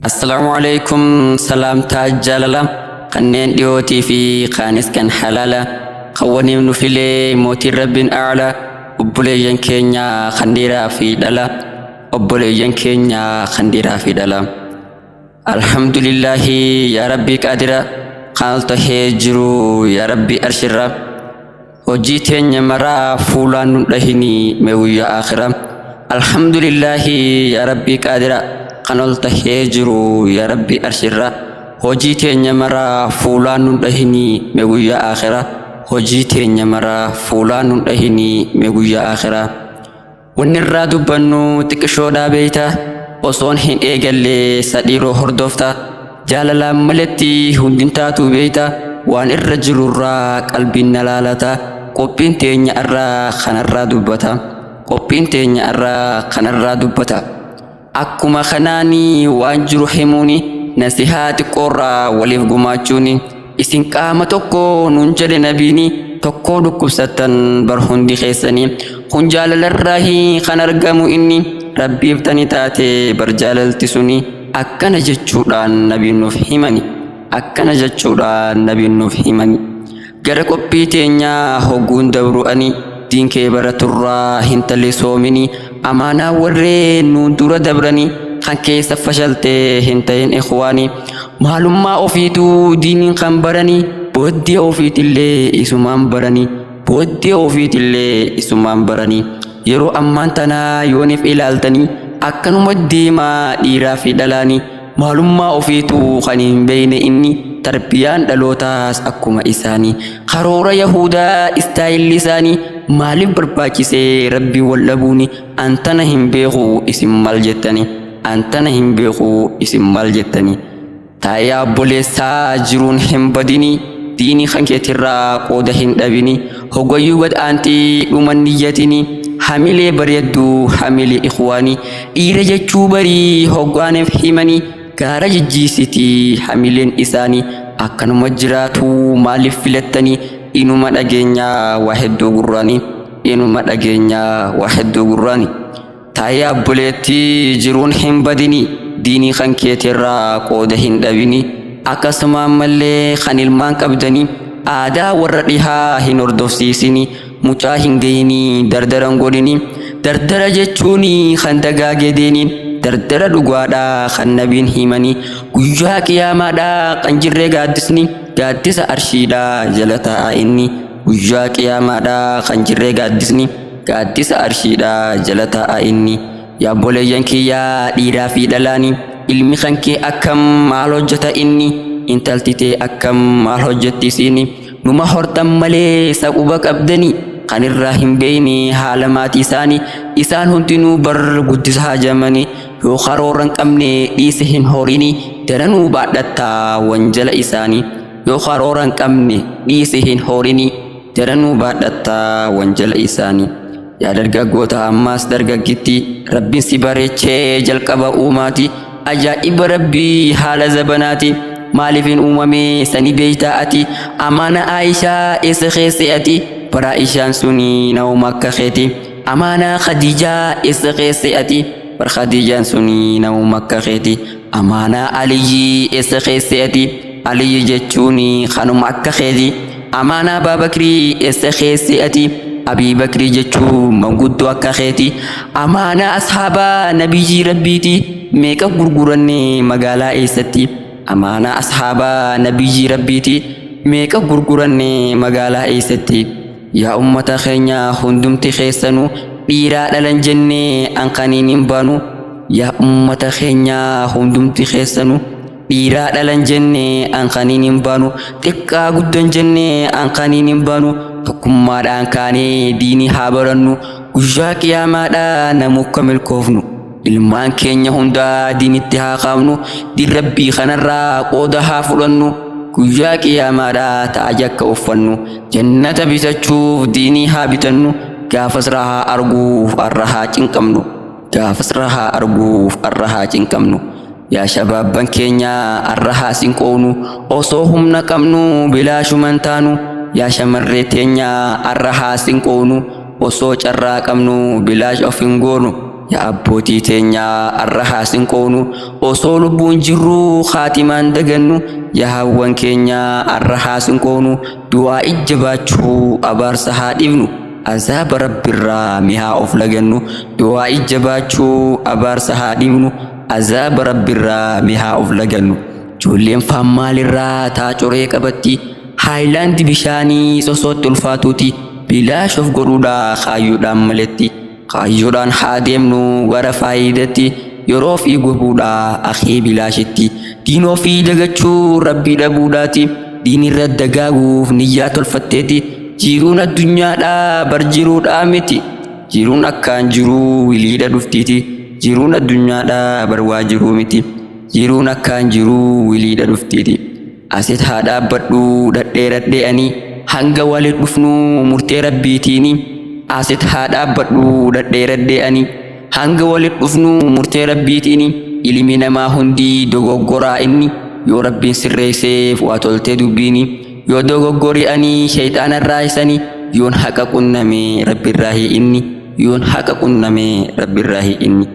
Assalamualaikum salam tajjalala kanneen dhiyootii fi kaanis kan halala qawwaniif nu filee mootii rabbiin a'la obboleeyyan keenya khandiraa fi dhala obboleeyyan keenya khandiraa fi dhala alhamdulillahi ya rabbi qaadira kan tahee jiru ya rabbi arshirra hojii teenya maraa fuulaan nu dhahini meewuyya akhira alhamdulillahi ya rabbi qaadira kan tahee jiru ya rabbi arshirra hojii teenya maraa fuulaan nu dhahini meewuyya akhira hojii teenya maraa fuulaan nu dhahini meewuyya akhira wanni irraa dubbannu xiqqishoodhaa beeyta osoon hin eegalle sadhiiroo hordofta jaalalaan maletti hundin taatu beeyta waan irra jirurraa qalbiin na laalata qophiin teenya irraa kanarraa dubbata qophiin teenya irraa kanarraa dubbata akkuma kanaanii waan jiru himuuni nasihaa xiqqoorraa waliif gumaachuuni isin qaama tokko nun jedhe nabiini tokko dhukkubsattan bar hundi keessanii kun jaalalarraahi kan argamu inni rabbiif tani taate bar jaalalti suni akkana jechuudhaan nabiin nuuf himani akkana jechuudhaan nabiin nuuf himani gara qophii teenyaa hogguun dabru'ani diinkee baraturraa hin tallisoomini amaanaa warreen nuun dura dabrani kan keessa fashaltee hin ta'in ikhwaani maalummaa ofiituu diiniin kan barani booddee ofiitillee isumaan barani booddee ofiitillee isumaan barani yeroo ammaan tanaa yooniif ilaaltanii akkanuma deemaa dhiiraa fi dhalaani maalummaa ofiituu kan hin beeyne inni tarbiyaan dhalootaas akkuma isaanii karoora yahudaa istaayilli isaanii maaliif barbaachisee rabbii wal dhabuuni antana hin beeku isin maal jettani antana hin beeku isin maal jettani taayaa obboleessaa jiruun hin badini diinii kan keetirraa qooda hin dhabini hoggayyuu gad aantii dhuman niyyatini hamilee bareedduu hamilee ikhwaanii dhiira jechuu barii hoggaaniif himanii gaara jijjiisitii hamileen isaanii akkanuma jiraatu maaliif filattanii inuma dhageenyaa waa hedduu gurraanii inuma dhageenyaa waa hedduu gurraanii taayaa obboleettii jiruun hin badini diinii kan keetirraa qooda hin dhabini akkasuma ammallee kan ilmaan qabdanii aadaa warra dhihaa hin hordofsiisini mucaa hin gayini dardaran godhini dardara jechuuni kan dagaagee deeniin dardara dhugaadhaa kan nabiin himanii guyyaa qiyaamaadhaa kan jirree gaaddisni gaaddisa arshiidhaa jala taa'a inni guyyaa qiyaamaadhaa kan jirree gaaddisni gaaddisa arshiidhaa jala taa'a inni yaa obboleeyyan kiyyaa dhiiraa fi dhalaanii ilmi kan kee akkam maal hojjeta inni intalti tee akkam maal hojjetti isiini numa hortan malee saquba qabdanii kan irraa hin beeyne haala maatii isaanii isaan hundinuu bar guddisa haajamanii yoo karooran qabne dhiise hin horini daranuu baadhattaa wanjala isaanii yoo karooran qabne dhiise hin horini daranuu baadhattaa wanjala isaanii yaa dargaggoota ammaas dargaggitti rabbiin si bareechee jalqaba uumaati ajaa'iba rabbii haala zabanaati maaliifin uumame sani beeytaa ati amaana Aishaa eessa keesse ati bara Aishaan suni nauma akka keeti amaana Khadijaa eessa keesse ati bar Khadijaan suni nauma akka keeti amaana Aliyyi eessa keesse ati Aliyyi jechuuni kanuma akka keeti amaana Abaabakrii eessa keesse ati Abii Bakrii jechuun manguddoo akka keeti amaana ashaabaa nabiyyi rabbiiti meeqa gurguranne magaalaa eessatti amaana ashaabaa nabiyyi rabbiiti meeqa gurguranne magaalaa eessatti yaa ummata keenya hundumti keessanu dhiiraa dhalan jennee anqaniin hin baanu yaa ummata keenya hundumti keessanu dhiiraa dhalan jennee anqaniin hin baanu xiqqaa guddan jennee anqaniin hin baanu tokkummaadhaan kaanee diinii haa barannu guyyaa qiyaamaadhaa namuukka milkoofnu ilmaan keenya hundaa diinitti haa qaabnu diin rabbii kanarraa qooda haa fudhannu guyyaa qiyaamaadhaa ta'a jakka uffannu jannata bitachuuf diinii haa bitannu gaafas rahaa arguuf arra haa cinqamnu gaafas rahaa arguuf arra haa cinqamnu yaa shabaabban keenya arra haa sinqoonu osoo humna qabnu bilaashuman taanu yaa shamarree teenya arra haa sinqoonu osoo carraa qabnu bilaash of hin goonu yaa abbootii teenyaa arra haasin qoonu osoo lubbuun jirru khaatimaan dagannu yaa hawwan keenyaa arra haasin qoonu du'aa ijjabaachuu abaarsa haa dhiifnu azaaba rabbirraa mihaa of lagannu du'aa ijjabaachuu abaarsa haa dhiifnu azaaba rabbirraa mihaa of lagannu ijoolleen faan maalirraa taacoree qabatti haayilaandi bishaanii sosootti ulfaatuuti bilaash of godhuudhaa kaayyuudhaan maletti kaayyoodhaan haa deemnu gara faayidatti yeroo fi gobuudhaa akhee bilaashitti diinoo fi dagachuu rabbii dhabuudhaati diinirra dagaaguuf niyyaa tolfatteeti jiruun addunyaadhaa bar jiruudhaa miti jiruun akkaan jiruu wiliidha dhuftiiti jiruun addunyaadhaa bar waa jiruu miti jiruun akkaan jiruu wiliidha dhuftiiti asit haa dhaabbadhu dhadheeradhee ani hanga walit dhufnu murtee rabbiitiini asit haa dhaabbadhu dhadheeradhee ani hanga walit dhufnu murtee rabbiitiini ilmi namaa hundi dogoggoraa inni yoo rabbiin sirreesseef waa toltee dubbiini yoo dogoggori ani shayxaanarraa isani yoon haqa qunname rabbirraa inni yoon haqa qunname rabbirraa inni